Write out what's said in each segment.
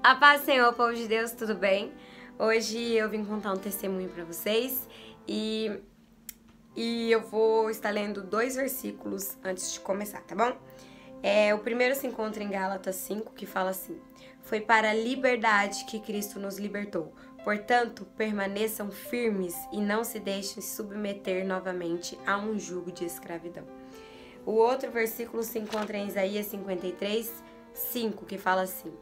A paz do Senhor, povo de Deus, tudo bem? Hoje eu vim contar um testemunho pra vocês e eu vou estar lendo 2 versículos antes de começar, tá bom? O primeiro se encontra em Gálatas 5, que fala assim: foi para a liberdade que Cristo nos libertou. Portanto, permaneçam firmes e não se deixem submeter novamente a um jugo de escravidão. O outro versículo se encontra em Isaías 53, 5, que fala assim: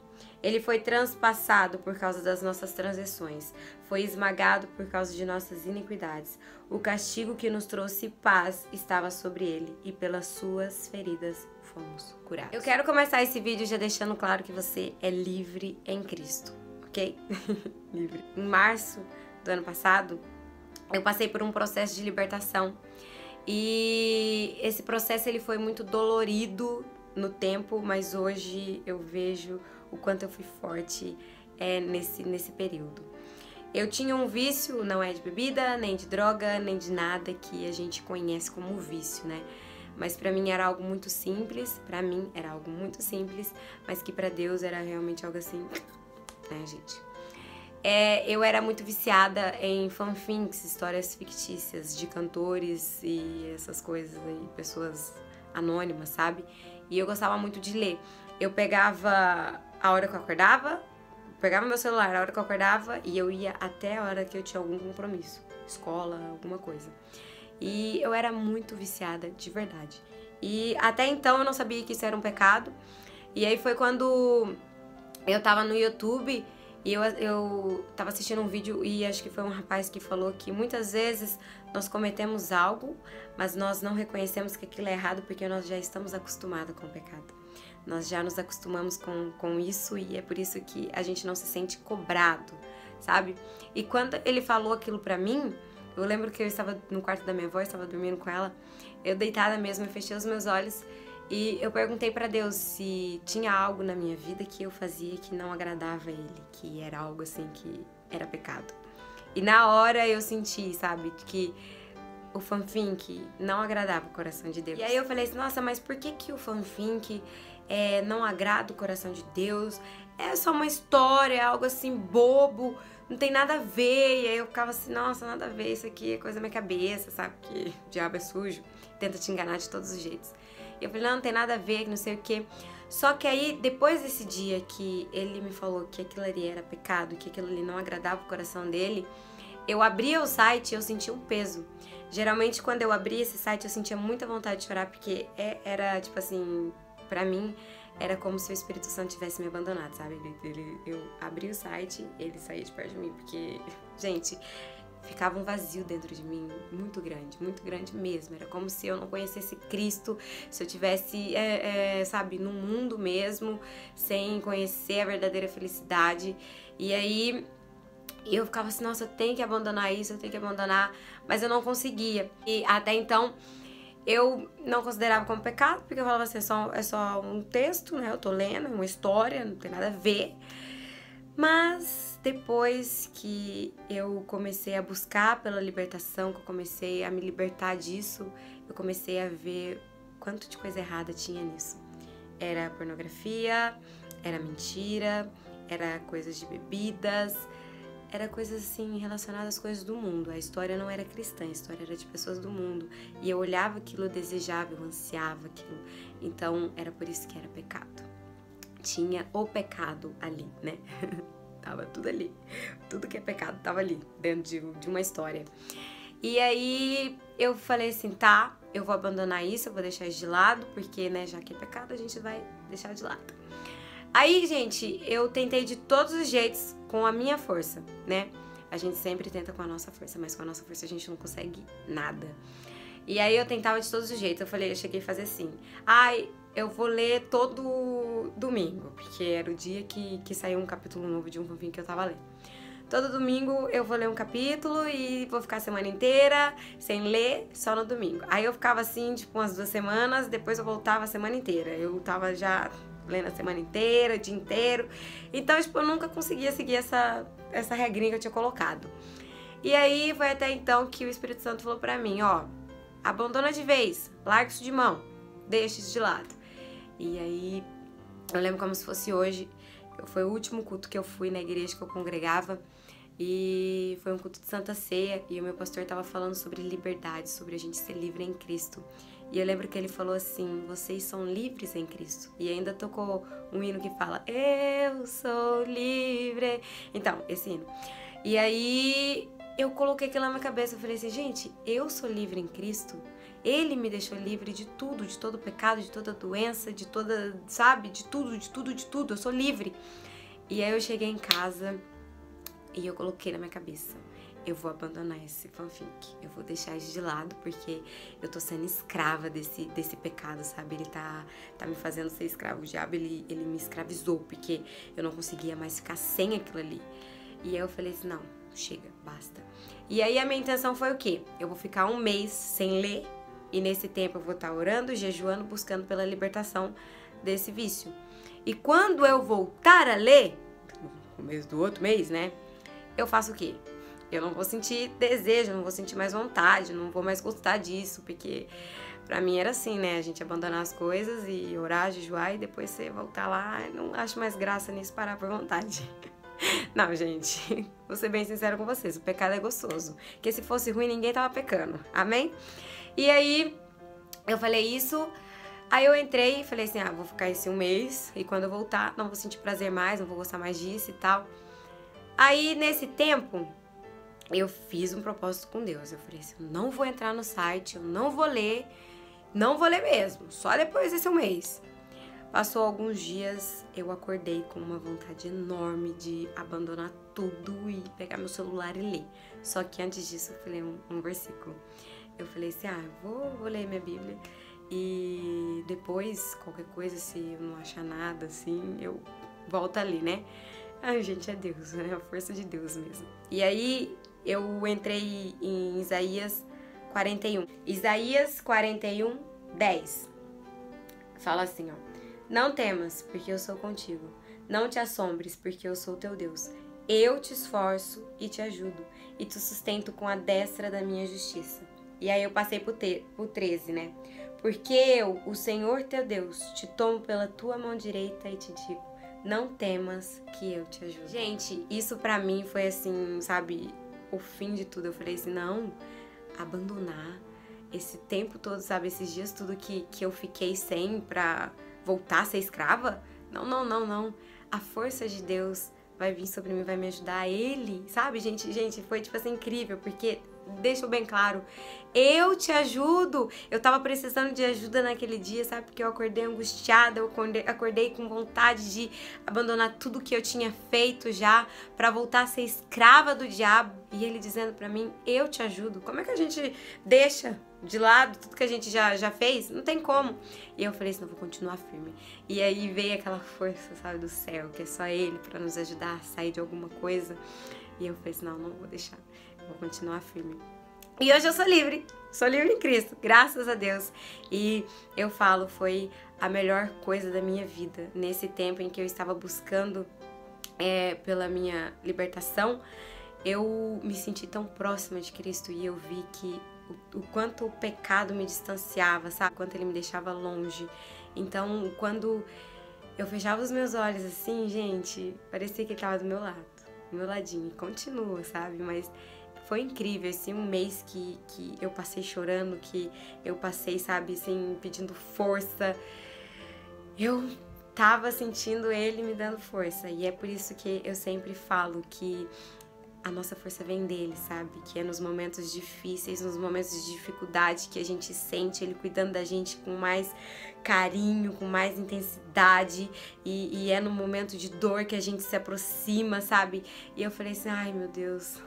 ele foi transpassado por causa das nossas transgressões, foi esmagado por causa de nossas iniquidades. O castigo que nos trouxe paz estava sobre ele, e pelas suas feridas fomos curados. Eu quero começar esse vídeo já deixando claro que você é livre em Cristo, ok? Livre. Em março do ano passado, eu passei por um processo de libertação, e esse processo ele foi muito dolorido no tempo, mas hoje eu vejo o quanto eu fui forte nesse período. Eu tinha um vício, não é de bebida, nem de droga, nem de nada que a gente conhece como vício, né? Mas pra mim era algo muito simples, mas que pra Deus era realmente algo assim, né, gente? Eu era muito viciada em fanfics, histórias fictícias de cantores e essas coisas aí, pessoas anônimas, sabe? E eu gostava muito de ler. Eu pegava a hora que eu acordava, pegava meu celular a hora que eu acordava e eu ia até a hora que eu tinha algum compromisso, escola, alguma coisa. E eu era muito viciada, de verdade. E até então eu não sabia que isso era um pecado. E aí foi quando eu tava no YouTube e eu tava assistindo um vídeo e acho que foi um rapaz que falou que muitas vezes nós cometemos algo, mas nós não reconhecemos que aquilo é errado porque nós já estamos acostumados com o pecado. Nós já nos acostumamos com isso e é por isso que a gente não se sente cobrado, sabe? E quando ele falou aquilo pra mim, eu lembro que eu estava no quarto da minha avó, estava dormindo com ela, eu deitada mesmo, eu fechei os meus olhos e eu perguntei pra Deus se tinha algo na minha vida que eu fazia que não agradava a Ele, que era algo assim que era pecado. E na hora eu senti, sabe, que o fanfic não agradava o coração de Deus. E aí eu falei assim, nossa, mas por que o fanfic não agrada o coração de Deus? É só uma história, é algo assim bobo, não tem nada a ver. E aí eu ficava assim, nossa, nada a ver, isso aqui é coisa da minha cabeça, sabe? Que o diabo é sujo, tenta te enganar de todos os jeitos. E eu falei, não tem nada a ver, não sei o quê. Só que aí, depois desse dia que ele me falou que aquilo ali era pecado, que aquilo ali não agradava o coração dele, eu abria o site e eu sentia um peso. Geralmente, quando eu abria esse site, eu sentia muita vontade de chorar, porque era, tipo assim, pra mim, era como se o Espírito Santo tivesse me abandonado, sabe? Eu abria o site, ele saía de perto de mim, porque, gente, ficava um vazio dentro de mim muito grande mesmo. Era como se eu não conhecesse Cristo, se eu tivesse, sabe, no mundo mesmo, sem conhecer a verdadeira felicidade. E aí eu ficava assim, nossa, eu tenho que abandonar isso, eu tenho que abandonar, mas eu não conseguia. E até então eu não considerava como pecado, porque eu falava assim, é só um texto, né? Eu tô lendo, uma história, não tem nada a ver. Mas depois que eu comecei a buscar pela libertação, que eu comecei a me libertar disso, eu comecei a ver quanto de coisa errada tinha nisso. Era pornografia, era mentira, era coisas de bebidas, era coisas assim relacionadas às coisas do mundo. A história não era cristã, a história era de pessoas do mundo. E eu olhava aquilo, eu desejava, eu ansiava aquilo. Então era por isso que era pecado. Tinha o pecado ali, né? Tava tudo ali. Tudo que é pecado tava ali, dentro de uma história. E aí eu falei assim, tá, eu vou abandonar isso, eu vou deixar isso de lado, porque, né, já que é pecado, a gente vai deixar de lado. Aí, gente, eu tentei de todos os jeitos com a minha força, né? A gente sempre tenta com a nossa força, mas com a nossa força a gente não consegue nada. E aí eu tentava de todos os jeitos. Eu cheguei a fazer assim, eu vou ler todo domingo, porque era o dia que saiu um capítulo novo de um fanfic que eu tava lendo. Todo domingo eu vou ler um capítulo e vou ficar a semana inteira sem ler, só no domingo. Aí eu ficava assim, tipo, umas 2 semanas, depois eu voltava a semana inteira. Eu tava já lendo a semana inteira, o dia inteiro. Então, tipo, eu nunca conseguia seguir essa regrinha que eu tinha colocado. E aí foi até então que o Espírito Santo falou pra mim, ó, abandona de vez, larga isso de mão, deixa isso de lado. E aí, eu lembro como se fosse hoje, foi o último culto que eu fui na igreja que eu congregava. E foi um culto de Santa Ceia e o meu pastor estava falando sobre liberdade, sobre a gente ser livre em Cristo. E eu lembro que ele falou assim, vocês são livres em Cristo. E ainda tocou um hino que fala, eu sou livre. Então, esse hino. E aí eu coloquei aquilo na minha cabeça, eu falei assim, gente, eu sou livre em Cristo. Ele me deixou livre de tudo, de todo pecado, de toda doença, de toda, sabe, de tudo. Eu sou livre. E aí eu cheguei em casa e eu coloquei na minha cabeça, eu vou abandonar esse fanfic, eu vou deixar isso de lado, porque eu tô sendo escrava desse pecado, sabe? Ele tá me fazendo ser escravo. O diabo, ele me escravizou, porque eu não conseguia mais ficar sem aquilo ali. E aí eu falei assim, não, chega, basta. E aí a minha intenção foi o quê? Eu vou ficar um mês sem ler, e nesse tempo eu vou estar orando, jejuando, buscando pela libertação desse vício. E quando eu voltar a ler, no começo do outro mês, né? Eu faço o quê? Eu não vou sentir desejo, não vou sentir mais vontade, não vou mais gostar disso, porque pra mim era assim, né? A gente abandonar as coisas e orar, jejuar e depois você voltar lá. Não acho mais graça nisso, parar por vontade. Não, gente, vou ser bem sincera com vocês, o pecado é gostoso. Porque se fosse ruim, ninguém tava pecando, amém? E aí, eu falei isso, aí eu entrei e falei assim, vou ficar esse um mês e quando eu voltar, não vou sentir prazer mais, não vou gostar mais disso e tal. Aí, nesse tempo, eu fiz um propósito com Deus. Eu falei assim, eu não vou entrar no site, eu não vou ler mesmo, só depois desse um mês. Passou alguns dias, eu acordei com uma vontade enorme de abandonar tudo e pegar meu celular e ler. Só que antes disso, eu falei um versículo. Eu falei assim, vou ler minha Bíblia e depois, qualquer coisa, se eu não achar nada, assim, eu volto ali, né? Ai, gente, é Deus, né? A força de Deus mesmo. E aí, eu entrei em Isaías 41. Isaías 41, 10. Fala assim, ó. Não temas, porque eu sou contigo. Não te assombres, porque eu sou teu Deus. Eu te esforço e te ajudo, e te sustento com a destra da minha justiça. E aí eu passei pro 13, né? Porque eu, o Senhor teu Deus, te tomo pela tua mão direita e te digo, não temas que eu te ajudo. Gente, isso pra mim foi assim, sabe, o fim de tudo. Eu falei assim, não, abandonar esse tempo todo, sabe, esses dias tudo que eu fiquei sem pra voltar a ser escrava. Não. A força de Deus vai vir sobre mim, vai me ajudar. Ele, sabe, gente, foi tipo assim, incrível, porque deixo bem claro, eu te ajudo. Eu tava precisando de ajuda naquele dia, sabe? Porque eu acordei angustiada, eu acordei com vontade de abandonar tudo que eu tinha feito já pra voltar a ser escrava do diabo. E ele dizendo pra mim, eu te ajudo. Como é que a gente deixa de lado tudo que a gente já fez? Não tem como. E eu falei assim, não, vou continuar firme. E aí veio aquela força, sabe, do céu, que é só ele pra nos ajudar a sair de alguma coisa. E eu falei assim, não vou deixar. Vou continuar firme. E hoje eu sou livre em Cristo, graças a Deus. E eu falo, foi a melhor coisa da minha vida. Nesse tempo em que eu estava buscando pela minha libertação, eu me senti tão próxima de Cristo e eu vi que o quanto o pecado me distanciava, sabe? O quanto ele me deixava longe. Então, quando eu fechava os meus olhos assim, gente, parecia que ele estava do meu lado, do meu ladinho. Continua, sabe? Mas foi incrível, assim, um mês que eu passei chorando, que eu passei, sabe, assim, pedindo força. Eu tava sentindo ele me dando força. E é por isso que eu sempre falo que a nossa força vem dele, sabe? Que é nos momentos difíceis, nos momentos de dificuldade que a gente sente ele cuidando da gente com mais carinho, com mais intensidade. E é no momento de dor que a gente se aproxima, sabe? E eu falei assim, ai meu Deus,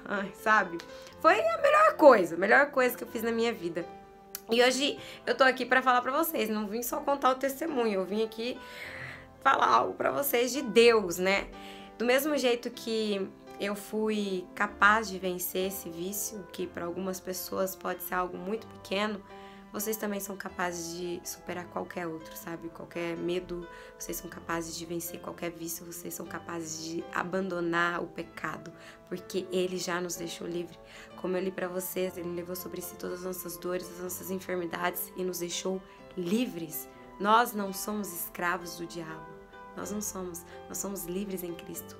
sabe? Foi a melhor coisa que eu fiz na minha vida. E hoje eu tô aqui pra falar pra vocês, não vim só contar o testemunho, eu vim aqui falar algo pra vocês de Deus, né? Do mesmo jeito que eu fui capaz de vencer esse vício, que para algumas pessoas pode ser algo muito pequeno, vocês também são capazes de superar qualquer outro, sabe? Qualquer medo, vocês são capazes de vencer qualquer vício, vocês são capazes de abandonar o pecado, porque ele já nos deixou livre. Como eu li para vocês, ele levou sobre si todas as nossas dores, as nossas enfermidades e nos deixou livres. Nós não somos escravos do diabo. Nós não somos. Nós somos livres em Cristo.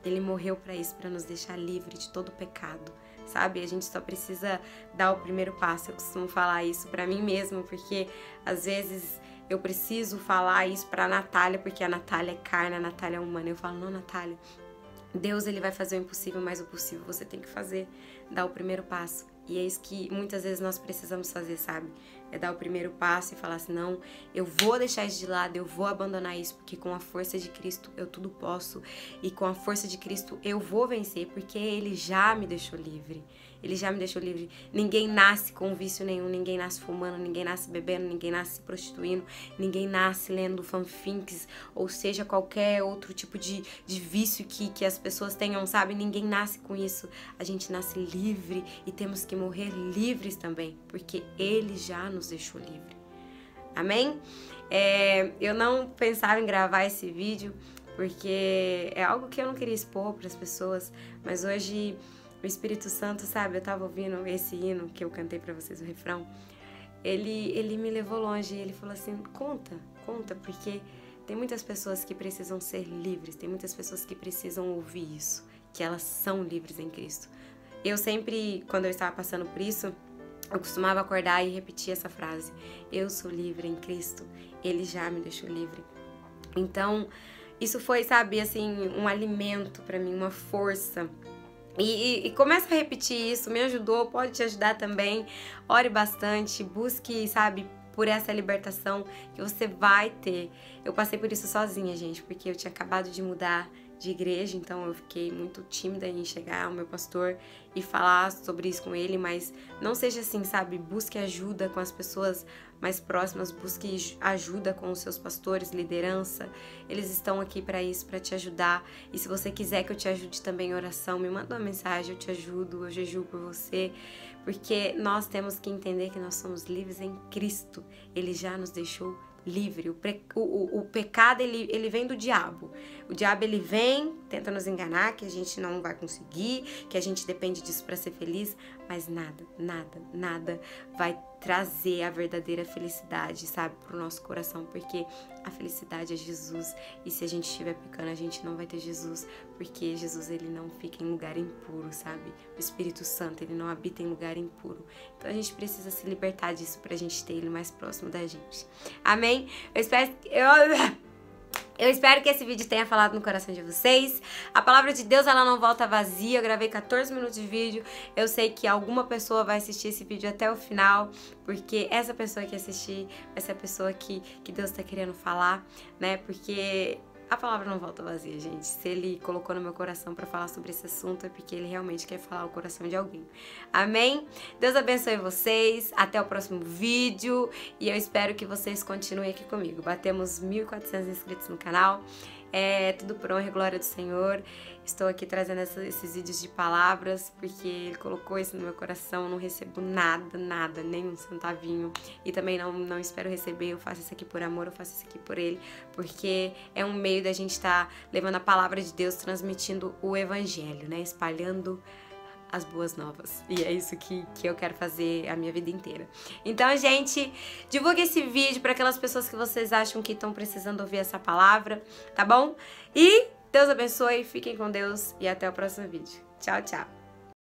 Ele morreu para isso, para nos deixar livre de todo pecado, sabe? A gente só precisa dar o primeiro passo. Eu costumo falar isso para mim mesma, porque às vezes eu preciso falar isso pra Natália, porque a Natália é carne, a Natália é humana. Eu falo, não, Natália, Deus ele vai fazer o impossível, mas o possível você tem que fazer, dar o primeiro passo. E é isso que muitas vezes nós precisamos fazer, sabe? É dar o primeiro passo e falar assim, não, eu vou deixar isso de lado, eu vou abandonar isso, porque com a força de Cristo eu tudo posso. E com a força de Cristo eu vou vencer, porque Ele já me deixou livre. Ele já me deixou livre. Ninguém nasce com vício nenhum, ninguém nasce fumando, ninguém nasce bebendo, ninguém nasce se prostituindo, ninguém nasce lendo fanfics, ou seja, qualquer outro tipo de vício que as pessoas tenham, sabe? Ninguém nasce com isso. A gente nasce livre e temos que morrer livres também, porque Ele já nos deixou livre. Amém? Eu não pensava em gravar esse vídeo, porque é algo que eu não queria expor para as pessoas, mas hoje o Espírito Santo, sabe, eu tava ouvindo esse hino que eu cantei pra vocês, o refrão, ele me levou longe e ele falou assim, conta, porque tem muitas pessoas que precisam ser livres, tem muitas pessoas que precisam ouvir isso, que elas são livres em Cristo. Eu sempre, quando eu estava passando por isso, eu costumava acordar e repetir essa frase, eu sou livre em Cristo, Ele já me deixou livre. Então, isso foi, sabe, assim, um alimento pra mim, uma força. E começa a repetir isso, me ajudou, pode te ajudar também. Ore bastante, busque, sabe, por essa libertação que você vai ter. Eu passei por isso sozinha, gente, porque eu tinha acabado de mudar de igreja, então eu fiquei muito tímida em chegar ao meu pastor e falar sobre isso com ele, mas não seja assim, sabe? Busque ajuda com as pessoas mais próximas, busque ajuda com os seus pastores, liderança. Eles estão aqui para isso, para te ajudar. E se você quiser que eu te ajude também em oração, me manda uma mensagem, eu te ajudo, eu jejuo por você, porque nós temos que entender que nós somos livres em Cristo. Ele já nos deixou livre. O pecado, ele vem do diabo. O diabo, ele vem, tenta nos enganar, que a gente não vai conseguir, que a gente depende disso para ser feliz, mas nada vai trazer a verdadeira felicidade, sabe, pro nosso coração, porque a felicidade é Jesus, e se a gente estiver pecando, a gente não vai ter Jesus, porque Jesus, ele não fica em lugar impuro, sabe? O Espírito Santo, ele não habita em lugar impuro. Então a gente precisa se libertar disso pra gente ter ele mais próximo da gente. Amém? Eu espero que esse vídeo tenha falado no coração de vocês. A palavra de Deus, ela não volta vazia. Eu gravei 14 minutos de vídeo. Eu sei que alguma pessoa vai assistir esse vídeo até o final, porque essa pessoa que assistir vai ser a pessoa que Deus tá querendo falar, né? Porque a palavra não volta vazia, gente. Se ele colocou no meu coração pra falar sobre esse assunto, é porque ele realmente quer falar o coração de alguém. Amém? Deus abençoe vocês. Até o próximo vídeo. E eu espero que vocês continuem aqui comigo. Batemos 1.400 inscritos no canal. É tudo por honra e glória do Senhor. Estou aqui trazendo esses vídeos de palavras, porque Ele colocou isso no meu coração. Eu não recebo nada, nem um centavinho. E também não espero receber. Eu faço isso aqui por amor, eu faço isso aqui por Ele. Porque é um meio da gente estar levando a palavra de Deus, transmitindo o Evangelho, né? Espalhando as boas novas. E é isso que eu quero fazer a minha vida inteira. Então, gente, divulgue esse vídeo para aquelas pessoas que vocês acham que estão precisando ouvir essa palavra, tá bom? E Deus abençoe, fiquem com Deus e até o próximo vídeo. Tchau, tchau!